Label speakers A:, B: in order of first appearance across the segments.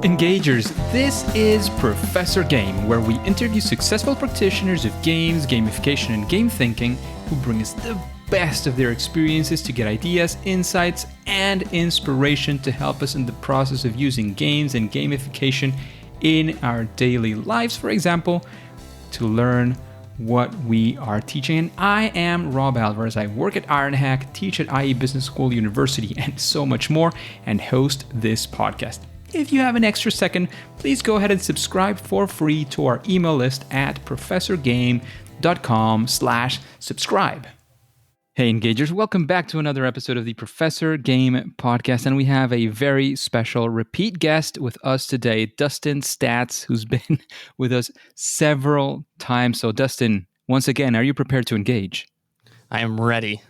A: Engagers, this is Professor Game, where we interview successful practitioners of games, gamification, and game thinking who bring us the best of their experiences to get ideas, insights, and inspiration to help us in the process of using games and gamification in our daily lives, for example, to learn what we are teaching. And I am Rob Alvarez. I work at IronHack, teach at IE Business School University, and so much more, and host this podcast. If you have an extra second, please go ahead and subscribe for free to our email list at professorgame.com/subscribe. Hey Engagers, welcome back to another episode of the Professor Game podcast, and we have a very special repeat guest with us today, Dustin Staats, who's been with us several times. So Dustin, once again, are you prepared to engage?
B: I am ready.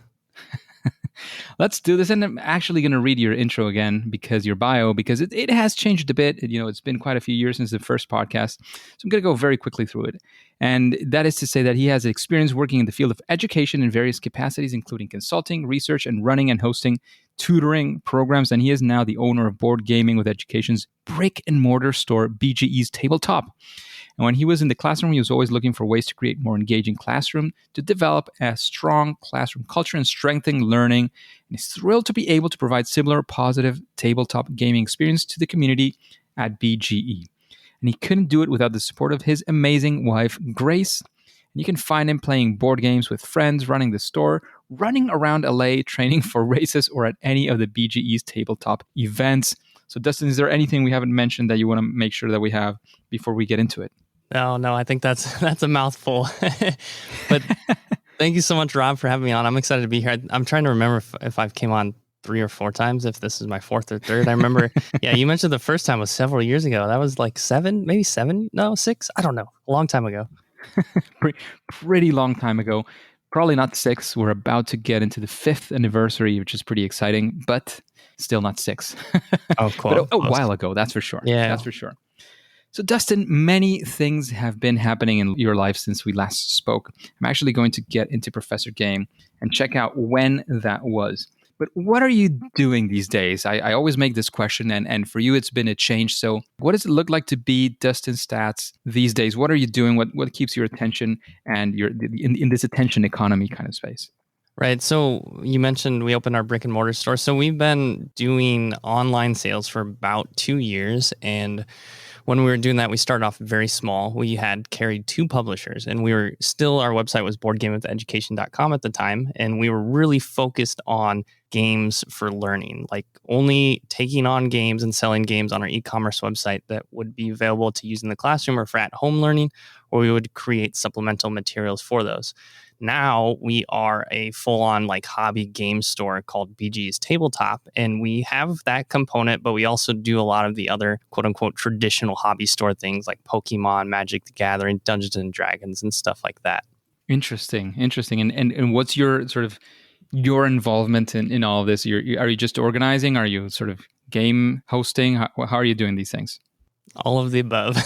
A: Let's do this. And I'm actually going to read your intro again, because your bio, because it has changed a bit. It's been quite a few years since the first podcast. So I'm going to go very quickly through it. And that is to say that he has experience working in the field of education in various capacities, including consulting, research, and running and hosting tutoring programs. And he is now the owner of Board Gaming with Education's brick-and-mortar store, BGE's Tabletop. And when he was in the classroom, he was always looking for ways to create more engaging classroom, to develop a strong classroom culture and strengthen learning. And he's thrilled to be able to provide similar positive tabletop gaming experience to the community at BGE. And he couldn't do it without the support of his amazing wife, Grace. And you can find him playing board games with friends, running the store, running around LA, training for races, or at any of the BGE's tabletop events. So Dustin, is there anything we haven't mentioned that you want to make sure that we have before we get into it?
B: No, I think that's a mouthful. But thank you so much, Rob, for having me on. I'm excited to be here. I'm trying to remember if I've came on 3 or 4 times, if this is my 4th or 3rd. I remember, you mentioned the first time was several years ago. That was like 7, maybe 7? No, 6? I don't know. A long time ago.
A: Pretty long time ago. Probably not 6. We're about to get into the 5th anniversary, which is pretty exciting, but still not 6.
B: Oh, cool.
A: But a while ago, that's for sure.
B: Yeah.
A: That's for sure. So Dustin, many things have been happening in your life since we last spoke. I'm actually going to get into Professor Game and check out when that was. But what are you doing these days? I always make this question, and for you, it's been a change. So what does it look like to be Dustin Staats these days? What are you doing? What keeps your attention and your in this attention economy kind of space?
B: Right. So you mentioned we opened our brick and mortar store. So we've been doing online sales for about 2 years. And when we were doing that, we started off very small. We had carried 2 publishers, and our website was boardgamewitheducation.com at the time. And we were really focused on games for learning, like only taking on games and selling games on our e-commerce website that would be available to use in the classroom or for at-home learning, or we would create supplemental materials for those. Now we are a full-on hobby game store called BG's Tabletop, and we have that component, but we also do a lot of the other quote-unquote traditional hobby store things like Pokemon, Magic the Gathering, Dungeons and Dragons, and stuff like that.
A: Interesting. And what's your sort of your involvement in all of this? Are you just organizing? Are you sort of game hosting? How are you doing these things?
B: All of the above.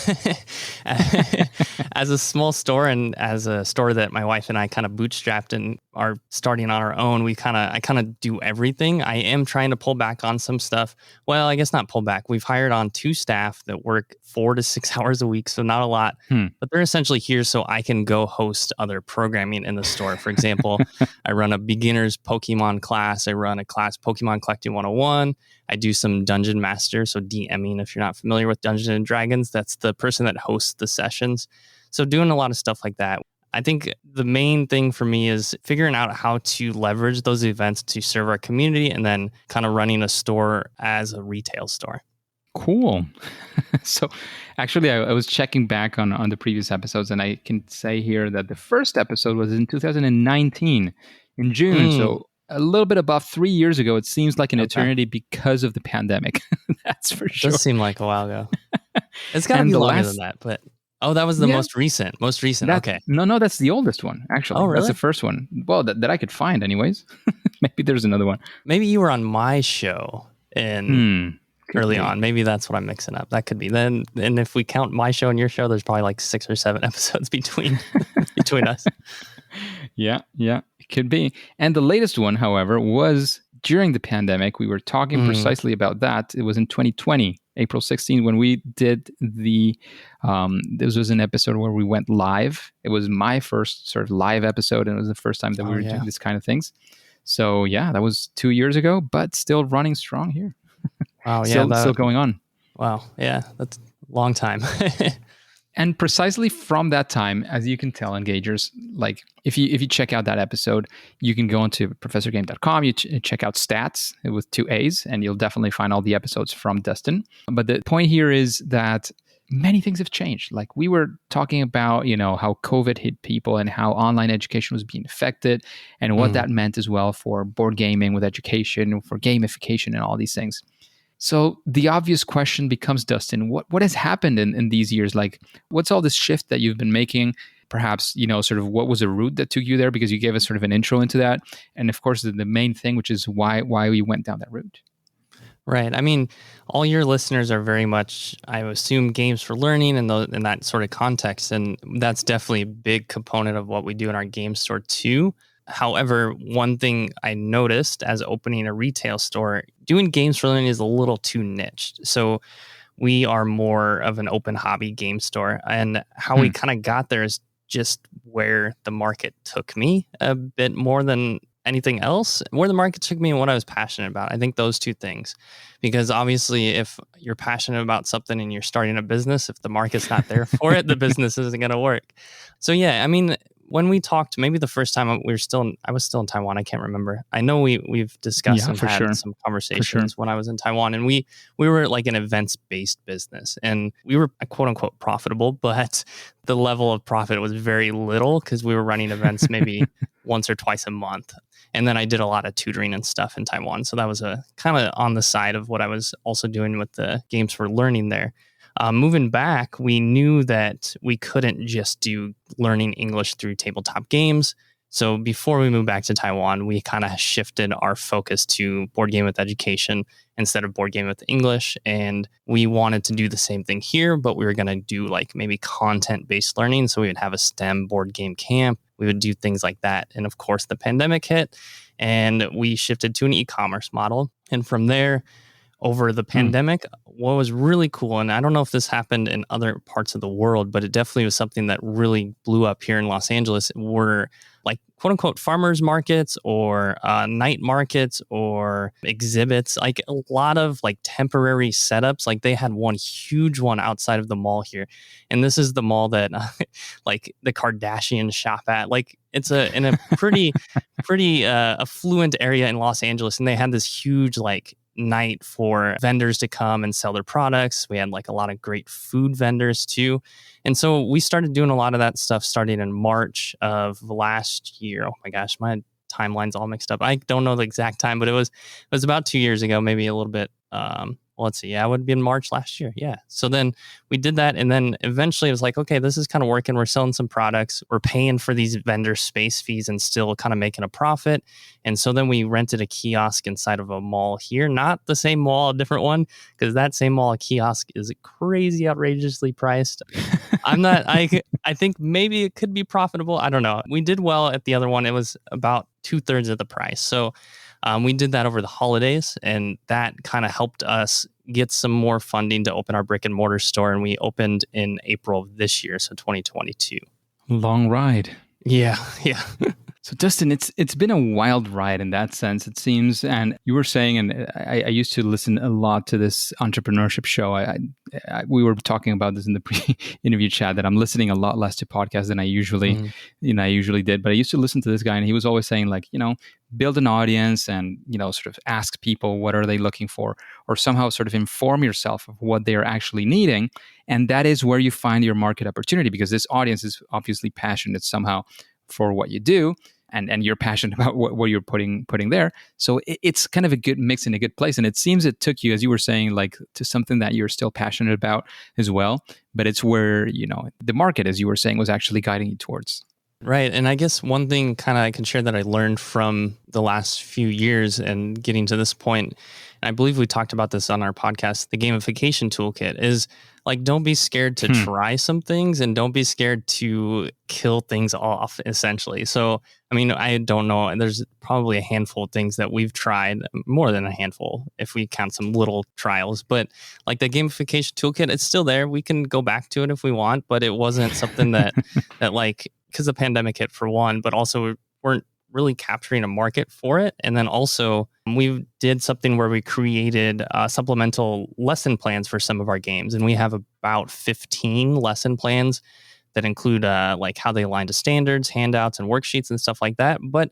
B: As a small store and as a store that my wife and I kind of bootstrapped and are starting on our own, I kind of do everything. I am trying to pull back on some stuff. Well, I guess not pull back. We've hired on 2 staff that work 4 to 6 hours a week, so not a lot. But they're essentially here so I can go host other programming in the store. For example, I run a beginner's Pokemon class. I run a class Pokemon Collecting 101. I do some Dungeon Master, so DMing, if you're not familiar with Dungeons and Dragons, that's the person that hosts the sessions. So doing a lot of stuff like that. I think the main thing for me is figuring out how to leverage those events to serve our community and then kind of running a store as a retail store.
A: Cool. So actually, I was checking back on the previous episodes, and I can say here that the first episode was in 2019 in June. So a little bit above 3 years ago. It seems like an eternity because of the pandemic. That's for sure.
B: It does seem like a while ago. It's got to be longer than that, but... Oh, that was the most recent. Okay.
A: No, that's the oldest one, actually.
B: Oh, really?
A: That's the first one. Well, that I could find anyways. Maybe there's another one.
B: Maybe you were on my show early on. Maybe that's what I'm mixing up. That could be. And if we count my show and your show, there's probably 6 or 7 episodes between us.
A: Yeah, it could be. And the latest one, however, was during the pandemic. We were talking precisely about that. It was in 2020. April 16th, when we did this was an episode where we went live. It was my first sort of live episode, and it was the first time that we were doing this kind of things. So yeah, that was 2 years ago, but still running strong here.
B: Wow.
A: Still going on.
B: Wow. Yeah. That's a long time.
A: And precisely from that time, as you can tell, engagers, like if you check out that episode, you can go onto professorgame.com, you check out Staats with 2 A's, and you'll definitely find all the episodes from Dustin. But the point here is that many things have changed. Like we were talking about, how COVID hit people and how online education was being affected and what that meant as well for board gaming with education, for gamification and all these things. So the obvious question becomes, Dustin, what has happened in these years? Like, what's all this shift that you've been making? Perhaps, sort of what was the route that took you there? Because you gave us sort of an intro into that. And of course, the main thing, which is why we went down that route.
B: Right. I mean, all your listeners are very much, I assume, games for learning and in that sort of context. And that's definitely a big component of what we do in our game store too. However, one thing I noticed as opening a retail store, doing games for learning is a little too niched. So we are more of an open hobby game store. And how we kind of got there is just where the market took me a bit more than anything else, where the market took me and what I was passionate about. I think those two things, because obviously if you're passionate about something and you're starting a business, if the market's not there for it, the business isn't going to work. So yeah, I mean, when we talked, maybe the first time I was still in Taiwan. I can't remember. I know we've discussed and had some conversations when I was in Taiwan, and we were like an events based business, and we were quote unquote profitable, but the level of profit was very little because we were running events maybe once or twice a month. And then I did a lot of tutoring and stuff in Taiwan, so that was a kind of on the side of what I was also doing with the games for learning there. Moving back, we knew that we couldn't just do learning English through tabletop games. So before we moved back to Taiwan, we kind of shifted our focus to board game with education instead of board game with English. And we wanted to do the same thing here, but we were going to do like maybe content-based learning. So we would have a STEM board game camp. We would do things like that. And of course, the pandemic hit and we shifted to an e-commerce model. And from there, over the pandemic, what was really cool, and I don't know if this happened in other parts of the world, but it definitely was something that really blew up here in Los Angeles, were like quote unquote farmers markets or night markets or exhibits, like a lot of like temporary setups. Like they had one huge one outside of the mall here. And this is the mall that like the Kardashians shop at. Like it's in a pretty affluent area in Los Angeles. And they had this huge like night for vendors to come and sell their products. We had like a lot of great food vendors too. And so we started doing a lot of that stuff starting in March of last year. Oh my gosh, my timeline's all mixed up. I don't know the exact time, but it was about 2 years ago, maybe a little bit. Let's see. Yeah, it would be in March last year. Yeah. So then we did that. And then eventually it was like, okay, this is kind of working. We're selling some products. We're paying for these vendor space fees and still kind of making a profit. And so then we rented a kiosk inside of a mall here, not the same mall, a different one, because that same mall kiosk is crazy, outrageously priced. I think maybe it could be profitable. I don't know. We did well at the other one. It was about 2/3 of the price. So we did that over the holidays, and that kind of helped us get some more funding to open our brick and mortar store. And we opened in April of this year, so 2022.
A: Long ride.
B: Yeah.
A: So Dustin, it's been a wild ride in that sense, it seems. And you were saying, and I used to listen a lot to this entrepreneurship show. We were talking about this in the pre-interview chat, that I'm listening a lot less to podcasts than I usually did. But I used to listen to this guy, and he was always saying, like, build an audience and, sort of ask people what are they looking for, or somehow sort of inform yourself of what they are actually needing. And that is where you find your market opportunity, because this audience is obviously passionate somehow for what you do, and you're passionate about what you're putting there. So it's kind of a good mix in a good place. And it seems it took you, as you were saying, like to something that you're still passionate about as well. But it's where, the market, as you were saying, was actually guiding you towards.
B: Right. And I guess one thing kind of I can share that I learned from the last few years and getting to this point, and I believe we talked about this on our podcast, the gamification toolkit is like, don't be scared to
A: Hmm.
B: try some things and don't be scared to kill things off, essentially. So, I mean, I don't know. And there's probably a handful of things that we've tried, more than a handful, if we count some little trials. But like the gamification toolkit, it's still there. We can go back to it if we want, but it wasn't something that like, because the pandemic hit for one, but also we weren't really capturing a market for it. And then also we did something where we created supplemental lesson plans for some of our games. And we have about 15 lesson plans that include like how they align to standards, handouts, and worksheets and stuff like that. But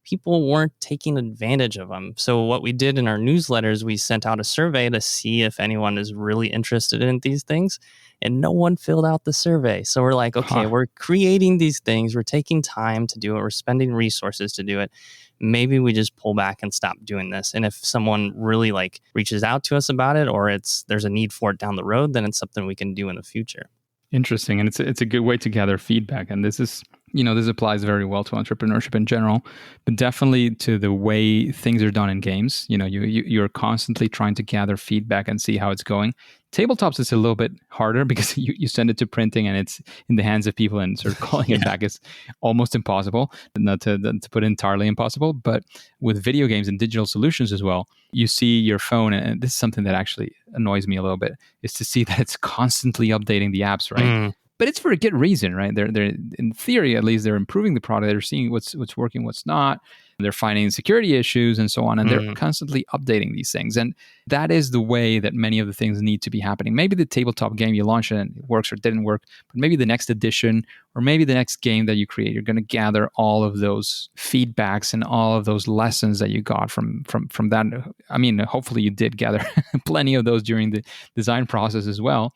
B: people weren't taking advantage of them. So what we did in our newsletters, we sent out a survey to see if anyone is really interested in these things, and no one filled out the survey. So we're like, okay,
A: Huh.
B: we're creating these things, we're taking time to do it, we're spending resources to do it. Maybe we just pull back and stop doing this. And if someone really like reaches out to us about it, or there's a need for it down the road, then it's something we can do in the future.
A: Interesting, and it's a good way to gather feedback. And this is, this applies very well to entrepreneurship in general, but definitely to the way things are done in games. You're constantly trying to gather feedback and see how it's going. Tabletops is a little bit harder because you send it to printing and it's in the hands of people, and sort of calling it back is almost impossible. Not to put entirely impossible, but with video games and digital solutions as well, you see your phone, and this is something that actually annoys me a little bit, is to see that it's constantly updating the apps, right? But it's for a good reason, right? They're in theory, at least, they're improving the product. They're seeing what's working, what's not. They're finding security issues and so on, and they're constantly updating these things. And that is the way that many of the things need to be happening. Maybe the tabletop game you launch and it works or didn't work, but maybe the next edition or maybe the next game that you create, you're going to gather all of those feedbacks and all of those lessons that you got from that. I mean, hopefully you did gather plenty of those during the design process as well.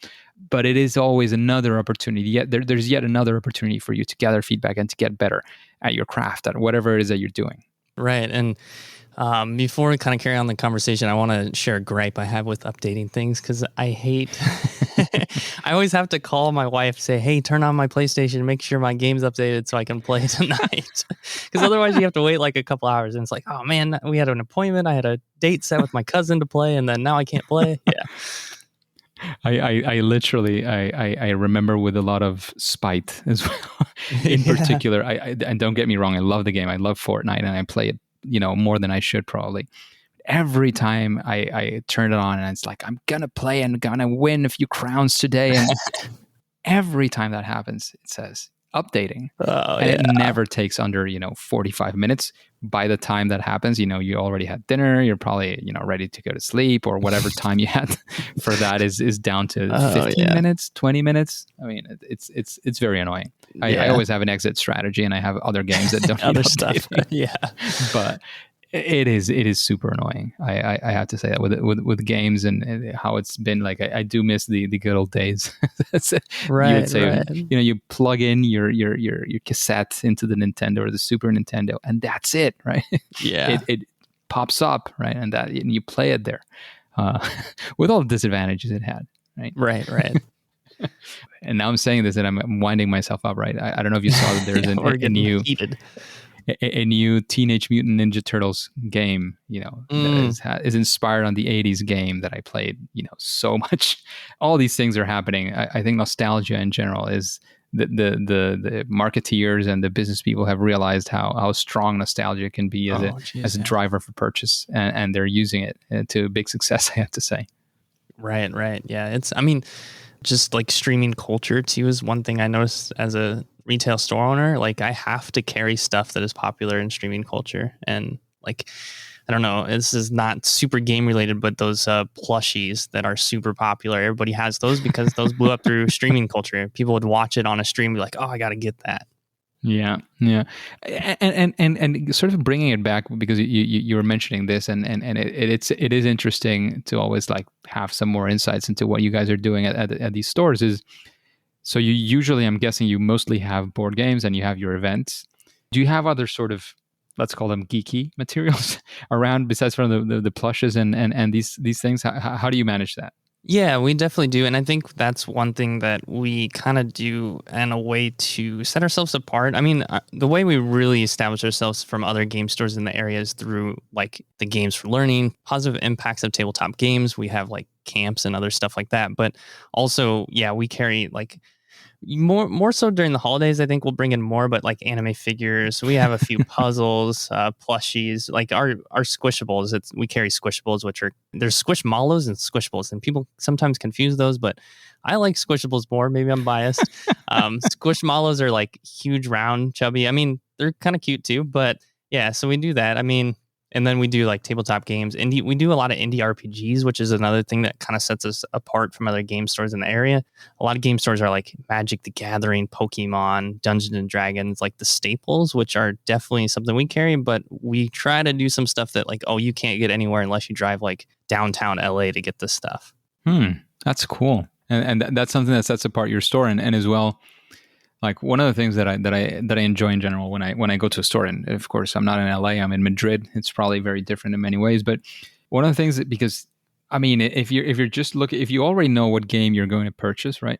A: But it is always another opportunity. There's yet another opportunity for you to gather feedback and to get better at your craft, at whatever it is that you're doing.
B: Right. And before we kind of carry on the conversation, I want to share a gripe I have with updating things because I hate, I always have to call my wife, say, hey, turn on my PlayStation, make sure my game's updated so I can play tonight. Because otherwise you have to wait like a couple hours. And it's like, oh man, we had an appointment. I had a date set with my cousin to play, and then now I can't play. Yeah.
A: I literally remember with a lot of spite as well. In particular, and don't get me wrong, I love the game. I love Fortnite, and I play it, more than I should probably. Every time I turn it on, and it's like, I'm gonna play and gonna win a few crowns today, and every time that happens, it says updating. And it never takes under 45 minutes. By the time that happens, you already had dinner, you're probably ready to go to sleep, or whatever time you had for that is down to 15 minutes, 20 minutes. I mean, it's very annoying. I always have an exit strategy, and I have other games that don't
B: Other
A: need
B: stuff.
A: updating. But it is super annoying. I have to say that with games and how it's been. Like, I do miss the good old days.
B: Right.
A: You would say,
B: right.
A: you plug in your cassette into the Nintendo or the Super Nintendo, and that's it, right?
B: Yeah.
A: It pops up, right, and you play it there, with all the disadvantages it had, right?
B: Right.
A: And now I'm saying this, and I'm winding myself up, right? I don't know if you saw that there's a new
B: heated.
A: A new Teenage Mutant Ninja Turtles game, that is inspired on the 80s game that I played, so much. All these things are happening. I think nostalgia in general is the marketeers and the business people have realized how strong nostalgia can be as a driver for purchase, and they're using it to big success, I have to say.
B: Right. Yeah. Just like streaming culture too is one thing I noticed as a retail store owner. Like, I have to carry stuff that is popular in streaming culture. And like, I don't know, this is not super game related, but those plushies that are super popular, everybody has those because those blew up through streaming culture. People would watch it on a stream and be like, oh, I got to get that.
A: Yeah. And sort of bringing it back, because you were mentioning this, and it is interesting to always like have some more insights into what you guys are doing at these stores. Is so you usually, I'm guessing, you mostly have board games and you have your events. Do you have other sort of, let's call them geeky materials around besides from the plushes and these things? How do you manage that?
B: Yeah, we definitely do. And I think that's one thing that we kind of do in a way to set ourselves apart. I mean, the way we really establish ourselves from other game stores in the area is through like the games for learning, positive impacts of tabletop games. We have like camps and other stuff like that. But also, yeah, we carry like more so during the holidays. I think we'll bring in more, but like anime figures, we have a few puzzles, plushies, like our squishables. We carry squishables, which are there's squishmallows and squishables, and people sometimes confuse those, but I like squishables more. Maybe I'm biased. Squishmallows are like huge, round, chubby. I mean, they're kind of cute too, but yeah. So we do that. I mean, and then we do like tabletop games. We do a lot of indie RPGs, which is another thing that kind of sets us apart from other game stores in the area. A lot of game stores are like Magic the Gathering, Pokemon, Dungeons and Dragons, like the staples, which are definitely something we carry, but we try to do some stuff that like, oh, you can't get anywhere unless you drive like downtown LA to get this stuff.
A: That's cool. And that's something that sets apart your store. And as well, like one of the things that I enjoy in general when I go to a store, and of course I'm not in LA, I'm in Madrid. It's probably very different in many ways, but one of the things that, because I mean, if you're just looking, if you already know what game you're going to purchase, right?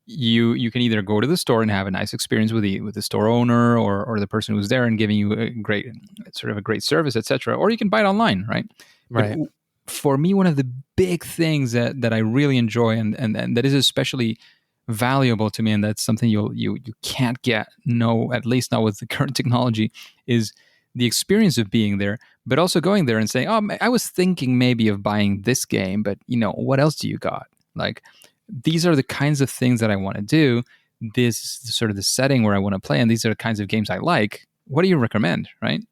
A: You can either go to the store and have a nice experience with the store owner or the person who's there and giving you a great service, etc., or you can buy it online, right?
B: Right.
A: But for me, one of the big things that I really enjoy and that is especially valuable to me, and that's something you can't get, no, at least not with the current technology, is the experience of being there, but also going there and saying, oh, I was thinking maybe of buying this game, but what else do you got? Like, these are the kinds of things that I want to do. This is sort of the setting where I want to play, and these are the kinds of games I like. What do you recommend, right?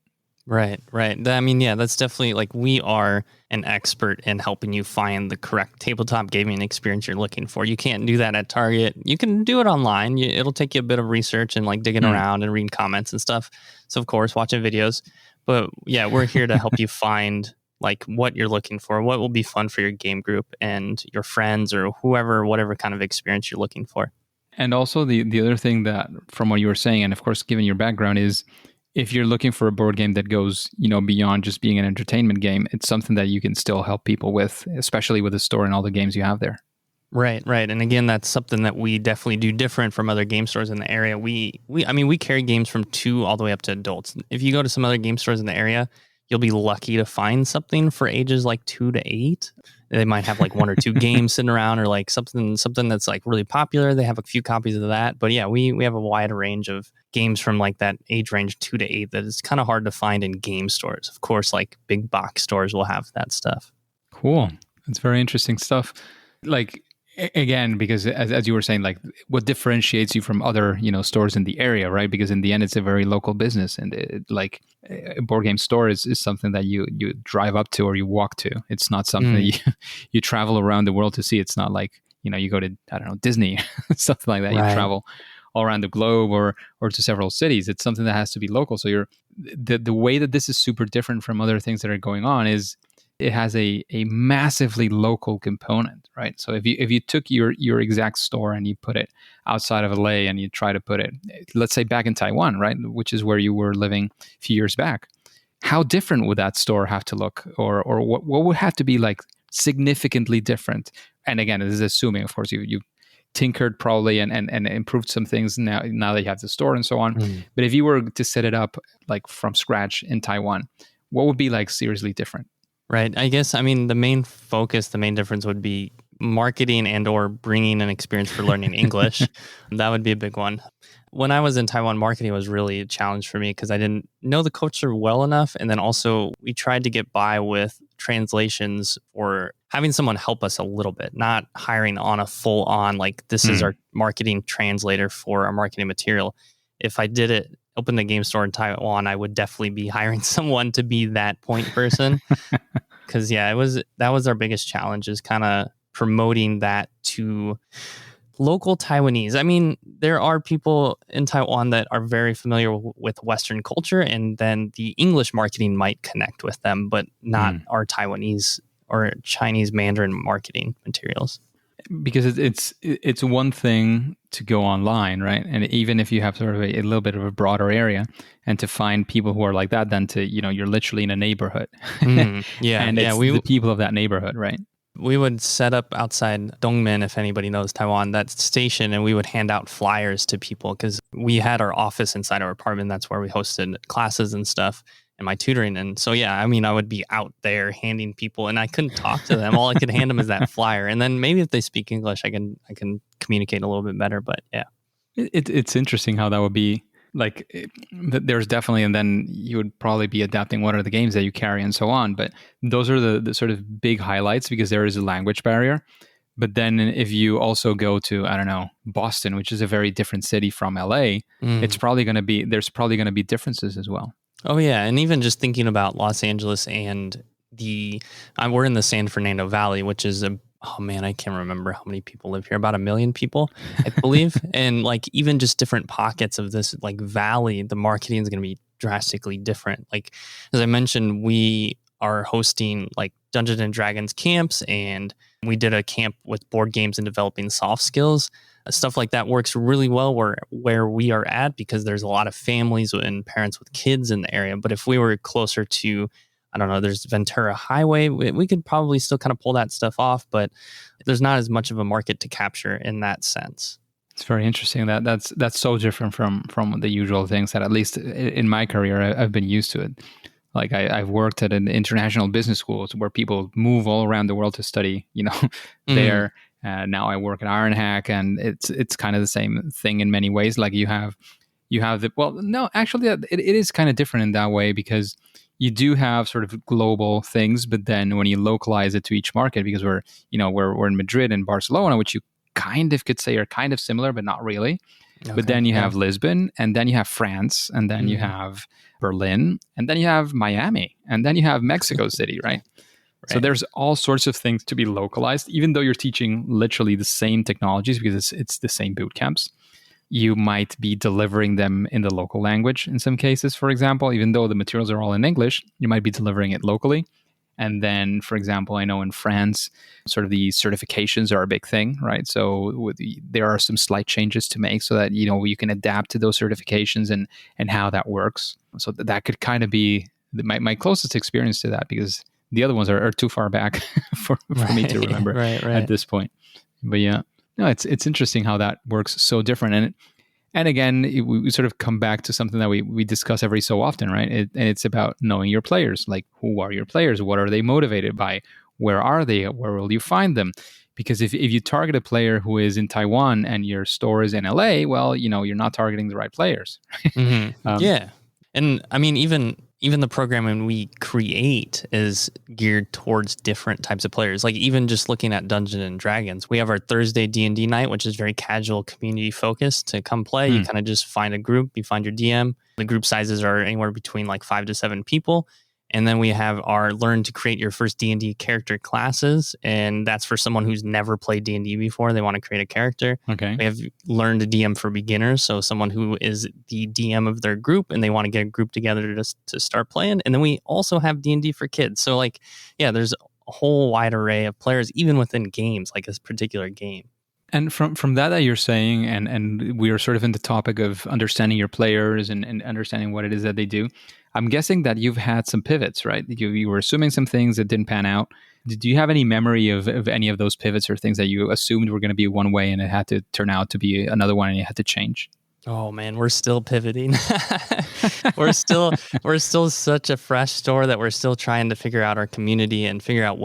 B: Right. I mean, yeah, that's definitely like we are an expert in helping you find the correct tabletop gaming experience you're looking for. You can't do that at Target. You can do it online. It'll take you a bit of research and like digging around and reading comments and stuff. So, of course, watching videos. But yeah, we're here to help you find like what you're looking for, what will be fun for your game group and your friends or whoever, whatever kind of experience you're looking for.
A: And also the other thing that, from what you were saying, and of course, given your background, is if you're looking for a board game that goes, beyond just being an entertainment game, it's something that you can still help people with, especially with the store and all the games you have there.
B: Right. And again, that's something that we definitely do different from other game stores in the area. I mean, we carry games from 2 all the way up to adults. If you go to some other game stores in the area, you'll be lucky to find something for ages like 2 to 8. They might have like 1 or 2 games sitting around, or like something that's like really popular. They have a few copies of that. But yeah, we have a wide range of games from like that age range 2 to 8 that is kind of hard to find in game stores. Of course, like big box stores will have that stuff.
A: Cool. That's very interesting stuff. Like, again, because as you were saying, like what differentiates you from other stores in the area, right? Because in the end, it's a very local business, and like a board game store is something that you drive up to or you walk to. It's not something that you travel around the world to see. It's not like you go to, I don't know, Disney, something like that.
B: Right.
A: You travel all around the globe or to several cities. It's something that has to be local. So the way that this is super different from other things that are going on is it has a massively local component, right? So if you took your exact store and you put it outside of LA and you try to put it, let's say back in Taiwan, right, which is where you were living a few years back, how different would that store have to look, or what would have to be like significantly different? And again, this is assuming, of course, you tinkered probably and improved some things now that you have the store and so on. But if you were to set it up like from scratch in Taiwan, what would be like seriously different?
B: Right. I guess, I mean, the main difference would be marketing and or bringing an experience for learning English. That would be a big one. When I was in Taiwan, marketing was really a challenge for me because I didn't know the culture well enough. And then also we tried to get by with translations or having someone help us a little bit, not hiring on a full on, like this is our marketing translator for our marketing material. If I did it, open the game store in Taiwan, I would definitely be hiring someone to be that point person. Because yeah, that was our biggest challenge, is kind of promoting that to local Taiwanese. I mean, there are people in Taiwan that are very familiar with Western culture, and then the English marketing might connect with them, but not our Taiwanese or Chinese Mandarin marketing materials.
A: Because it's one thing to go online, right? And even if you have sort of a little bit of a broader area, and to find people who are like that, then to you're literally in a neighborhood,
B: Yeah,
A: and it's the people of that neighborhood, right?
B: We would set up outside Dongmen, if anybody knows Taiwan, that station, and we would hand out flyers to people because we had our office inside our apartment. That's where we hosted classes and stuff and my tutoring. And so, yeah, I mean, I would be out there handing people, and I couldn't talk to them. All I could hand them is that flyer. And then maybe if they speak English, I can communicate a little bit better. But yeah.
A: It's interesting how that would be. Like, there's definitely, and then you would probably be adapting what are the games that you carry and so on. But those are the sort of big highlights because there is a language barrier. But then if you also go to, I don't know, Boston, which is a very different city from LA, there's probably going to be differences as well.
B: Oh, yeah. And even just thinking about Los Angeles and we're in the San Fernando Valley, which is oh man, I can't remember how many people live here. About 1 million people, I believe. And like even just different pockets of this like valley, the marketing is going to be drastically different. Like as I mentioned, we are hosting like Dungeons and Dragons camps, and we did a camp with board games and developing soft skills. Stuff like that works really well where we are at because there's a lot of families and parents with kids in the area. But if we were closer to, I don't know, there's Ventura Highway, we could probably still kind of pull that stuff off, but there's not as much of a market to capture in that sense.
A: It's very interesting. That's so different from the usual things that, at least in my career, I've been used to it. Like I've worked at an international business schools where people move all around the world to study, there. Now I work at Ironhack, and it's kind of the same thing in many ways. Like you have it is kind of different in that way because you do have sort of global things, but then when you localize it to each market, because we're in Madrid and Barcelona, which you kind of could say are kind of similar, but not really. Okay, but then you have Lisbon, and then you have France, and then you have Berlin, and then you have Miami, and then you have Mexico City, right? So there's all sorts of things to be localized, even though you're teaching literally the same technologies because it's the same boot camps. You might be delivering them in the local language in some cases, for example, even though the materials are all in English, you might be delivering it locally. And then, for example, I know in France, sort of the certifications are a big thing, right? So there are some slight changes to make so that, you can adapt to those certifications and how that works. So that could kind of be my closest experience to that, because the other ones are too far back for me to remember at this point. But yeah. No, it's interesting how that works so different. And again, we sort of come back to something that we discuss every so often, right? And it's about knowing your players. Like, who are your players? What are they motivated by? Where are they? Where will you find them? Because if you target a player who is in Taiwan and your store is in LA, well, you're not targeting the right players.
B: Yeah. And I mean, even the programming we create is geared towards different types of players. Like even just looking at Dungeons and Dragons, we have our Thursday D&D night, which is very casual, community focused to come play. You kind of just find a group, you find your DM. The group sizes are anywhere between like 5 to 7 people. And then we have our learn to create your first D&D character classes. And that's for someone who's never played D&D before. They want to create a character.
A: Okay.
B: We have learn to DM for beginners. So someone who is the DM of their group and they want to get a group together to start playing. And then we also have D&D for kids. So like, yeah, there's a whole wide array of players, even within games, like this particular game.
A: And from that you're saying, and we are sort of in the topic of understanding your players and understanding what it is that they do, I'm guessing that you've had some pivots, right? You were assuming some things that didn't pan out. Do you have any memory of any of those pivots or things that you assumed were going to be one way and it had to turn out to be another one and you had to change?
B: Oh man, we're still pivoting. we're still such a fresh store that we're still trying to figure out our community and figure out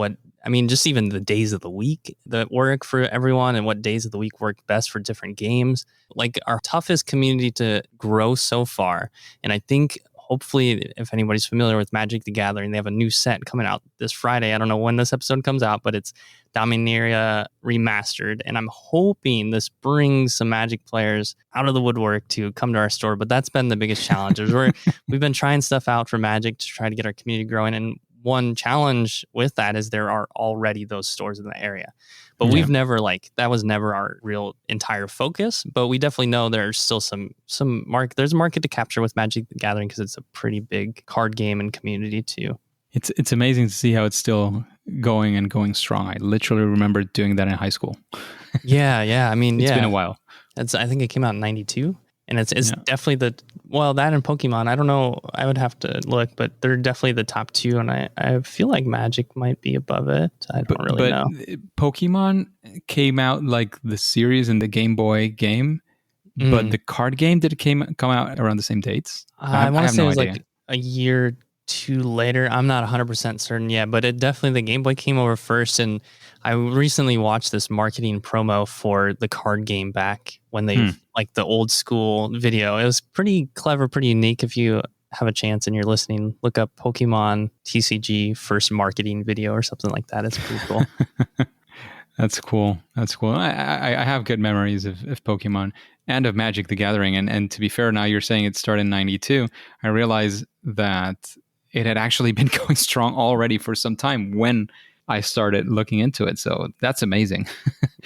B: just even the days of the week that work for everyone and what days of the week work best for different games. Like our toughest community to grow so far. And I think hopefully if anybody's familiar with Magic the Gathering, they have a new set coming out this Friday. I don't know when this episode comes out, but it's Dominaria Remastered. And I'm hoping this brings some Magic players out of the woodwork to come to our store. But that's been the biggest challenge. We've been trying stuff out for Magic to try to get our community growing. And one challenge with that is there are already those stores in the area. But we've never that was never our real entire focus. But we definitely know there's still some market. There's a market to capture with Magic the Gathering because it's a pretty big card game and community too.
A: It's amazing to see how it's still going strong. I literally remember doing that in high school.
B: Yeah. I mean,
A: it's been a while.
B: I think it came out in 92. And it's
A: Yeah.
B: definitely that and Pokemon. I don't know. I would have to look, but they're definitely the top two. And I feel like Magic might be above it. I don't really
A: But
B: know.
A: Pokemon came out like the series in the Game Boy game, but
B: Mm.
A: the card game, did it come out around the same dates?
B: I
A: I
B: want to
A: have
B: say it
A: no
B: was
A: idea.
B: like a year or two later. I'm not 100% certain yet, but it definitely, the Game Boy came over first. And I recently watched this marketing promo for the card game back when
A: Hmm.
B: like the old school video. It was pretty clever, pretty unique. If you have a chance and you're listening, look up Pokemon TCG first marketing video or something like that. It's pretty cool.
A: That's cool. That's cool. I have good memories of Pokemon and of Magic the Gathering. And to be fair, now you're saying it started in 92. I realize that it had actually been going strong already for some time when I started looking into it. So that's amazing.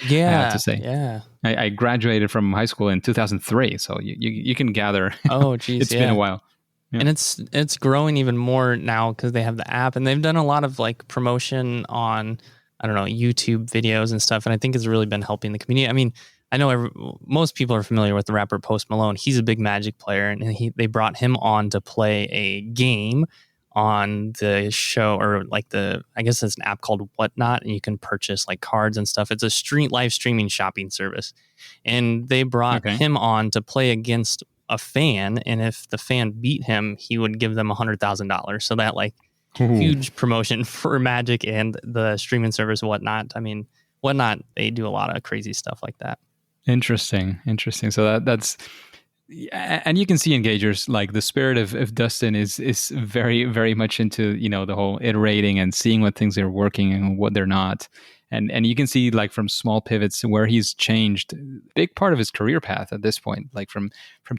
A: I have to
B: Yeah.
A: say.
B: Yeah.
A: I graduated from high school in 2003. So you can gather.
B: Oh, geez.
A: It's been a
B: Yeah.
A: while. Yeah.
B: And it's growing even more now because they have the app and they've done a lot of like promotion on, I don't know, YouTube videos and stuff. And I think it's really been helping the community. I mean, I know most people are familiar with the rapper Post Malone. He's a big Magic player, and they brought him on to play a game on the show, or like I guess it's an app called Whatnot, and you can purchase like cards and stuff. It's a live streaming shopping service, and they brought
A: Okay.
B: him on to play against a fan, and if the fan beat him, he would give them $100,000. So that like
A: Ooh.
B: huge promotion for Magic and the streaming service Whatnot. I mean, Whatnot, they do a lot of crazy stuff like that.
A: Interesting. So that's, and you can see engagers like the spirit of Dustin is very, very much into, the whole iterating and seeing what things are working and what they're not. And you can see like from small pivots where he's changed big part of his career path at this point, like from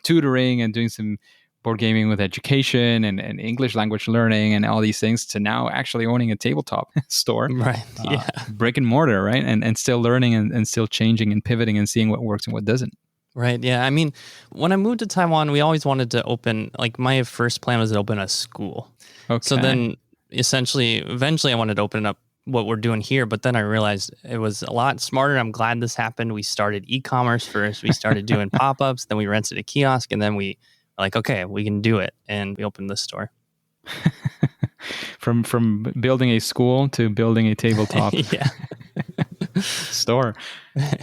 A: tutoring and doing some board gaming with education and English language learning and all these things to now actually owning a tabletop store,
B: Right. Yeah.
A: brick and mortar, right? And still learning and still changing and pivoting and seeing what works and what doesn't.
B: Right. Yeah. I mean, when I moved to Taiwan, we always wanted to open, like my first plan was to open a school.
A: Okay.
B: So then eventually I wanted to open up what we're doing here, but then I realized it was a lot smarter. I'm glad this happened. We started e-commerce first. We started doing pop-ups, then we rented a kiosk, and then we were like, okay, we can do it. And we opened the store.
A: From building a school to building a tabletop store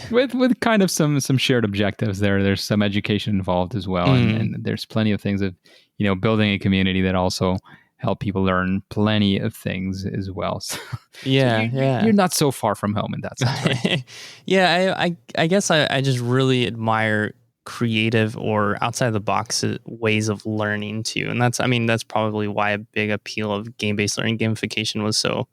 A: with kind of some shared objectives there. There's some education involved as well. And there's plenty of things of, building a community that also help people learn plenty of things as well. So, you're not so far from home in that sense, right?
B: Yeah, I guess I just really admire creative or outside the box ways of learning too. And that's probably why a big appeal of game-based learning, gamification was so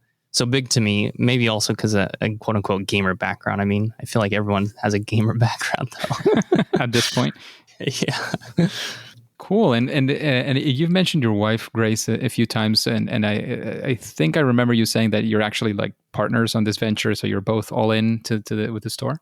B: big to me. Maybe also because a quote unquote gamer background. I mean, I feel like everyone has a gamer background though.
A: At this point.
B: Yeah.
A: Cool. And you've mentioned your wife, Grace, a few times. And I think I remember you saying that you're actually like partners on this venture. So you're both all in with the store.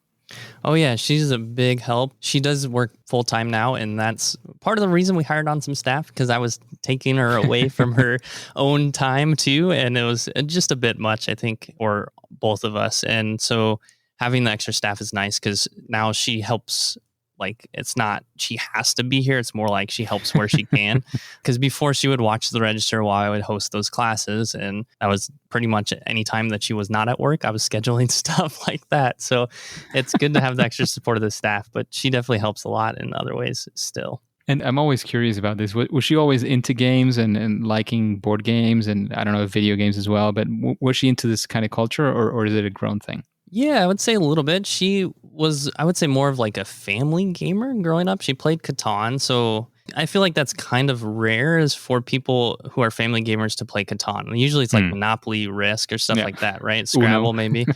B: Oh yeah, she's a big help. She does work full time now, and that's part of the reason we hired on some staff, because I was taking her away from her own time too, and it was just a bit much, I think, or both of us. And so having the extra staff is nice because now she helps. Like, it's not she has to be here. It's more like she helps where she can. Because before, she would watch the register while I would host those classes. And that was pretty much any time that she was not at work, I was scheduling stuff like that. So it's good to have the extra support of the staff. But she definitely helps a lot in other ways still.
A: And I'm always curious about this. Was she always into games and liking board games and, I don't know, video games as well? But was she into this kind of culture or is it a grown thing?
B: Yeah, I would say a little bit. She was, I would say, more of like a family gamer growing up. She played Catan. So I feel like that's kind of rare is for people who are family gamers to play Catan. Usually it's like Monopoly, Risk, or stuff like that, right? Scrabble, maybe.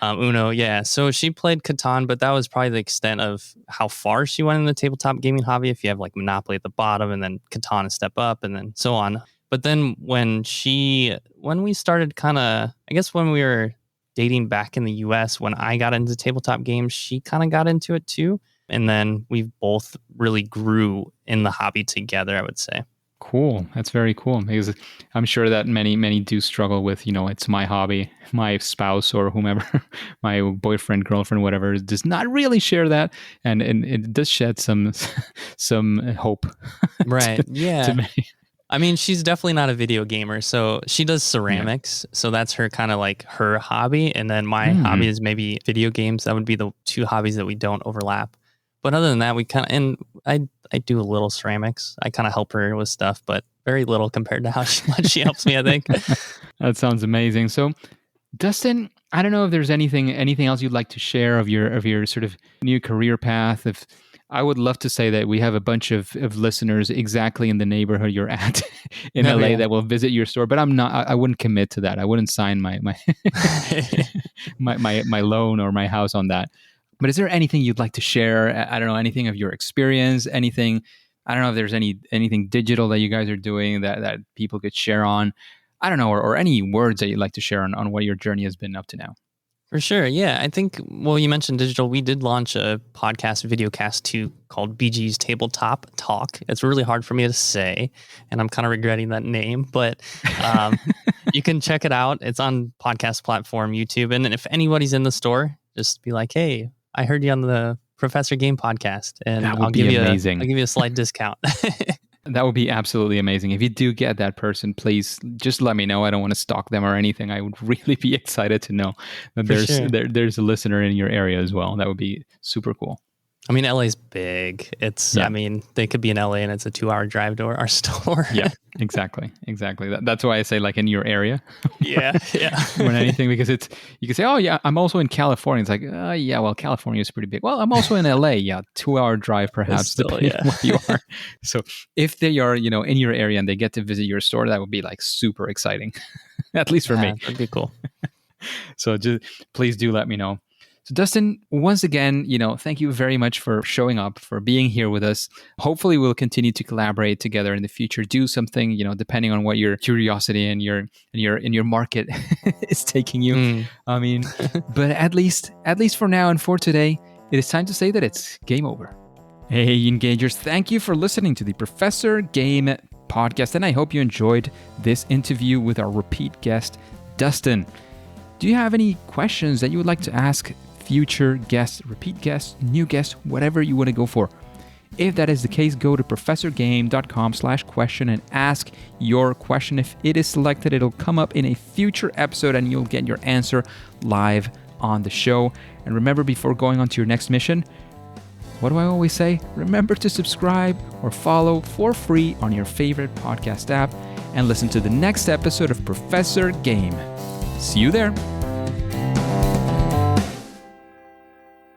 B: Uno, yeah. So she played Catan, but that was probably the extent of how far she went in the tabletop gaming hobby. If you have like Monopoly at the bottom and then Catan a step up and then so on. But then when we started kind of, I guess when we were dating back in the US, when I got into tabletop games, she kind of got into it too. And then we both really grew in the hobby together, I would say.
A: Cool. That's very cool, because I'm sure that many do struggle with, it's my hobby. My spouse or whomever, my boyfriend, girlfriend, whatever, does not really share that, and it does shed some some hope
B: Right.
A: to
B: Yeah.
A: many.
B: I mean, she's definitely not a video gamer. So she does
A: Yeah.
B: ceramics. So that's her kind of like her hobby. And then my hobby
A: Mm.
B: is maybe video games. That would be the two hobbies that we don't overlap. But other than that, we kind of, and I do a little ceramics. I kind of help her with stuff, but very little compared to how much she helps me, I think.
A: That sounds amazing. So, Dustin, I don't know if there's anything else you'd like to share of your sort of new career path. If I would love to say that we have a bunch of listeners exactly in the neighborhood you're at in
B: Oh,
A: LA
B: yeah.
A: that will visit your store, but I'm not. I wouldn't commit to that. I wouldn't sign my my loan or my house on that. But is there anything you'd like to share? I don't know, anything of your experience, anything. I don't know if there's anything digital that you guys are doing that people could share on. I don't know, or any words that you'd like to share on what your journey has been up to now.
B: For sure. Yeah. I think, well, you mentioned digital. We did launch a podcast, video cast too, called BG's Tabletop Talk. It's really hard for me to say, and I'm kind of regretting that name, but you can check it out. It's on podcast platform, YouTube. And then if anybody's in the store, just be like, hey, I heard you on the Professor Game podcast, and
A: That
B: I'll
A: would be amazing.
B: I'll give you a slight discount.
A: That would be absolutely amazing. If you do get that person, please just let me know. I don't want to stalk them or anything. I would really be excited to know that
B: For sure.
A: there's a listener in your area as well. That would be super cool.
B: I mean, LA's big. It's,
A: Yeah.
B: I mean, they could be in LA and it's a 2-hour drive to our store.
A: Yeah, exactly. That's why I say like in your area.
B: Yeah.
A: More than anything, because you can say, oh yeah, I'm also in California. It's like, yeah, well, California is pretty big. Well, I'm also in LA. Yeah, 2-hour drive perhaps,
B: Still,
A: depending
B: yeah.
A: on where you are. So if they are, in your area and they get to visit your store, that would be like super exciting, at least for me.
B: That'd be cool.
A: So just please do let me know. So Dustin, once again, thank you very much for showing up, for being here with us. Hopefully we'll continue to collaborate together in the future, do something, depending on what your curiosity and your market is taking you. I mean, but at least for now and for today, it is time to say that it's game over. Hey, Engagers, thank you for listening to the Professor Game podcast, and I hope you enjoyed this interview with our repeat guest, Dustin. Do you have any questions that you would like to ask future guests, repeat guests, new guests, whatever you want to go for? If that is the case, go to professorgame.com/question and ask your question. If it is selected, it'll come up in a future episode and you'll get your answer live on the show. And remember, before going on to your next mission, what do I always say? Remember to subscribe or follow for free on your favorite podcast app and listen to the next episode of Professor Game. See you there.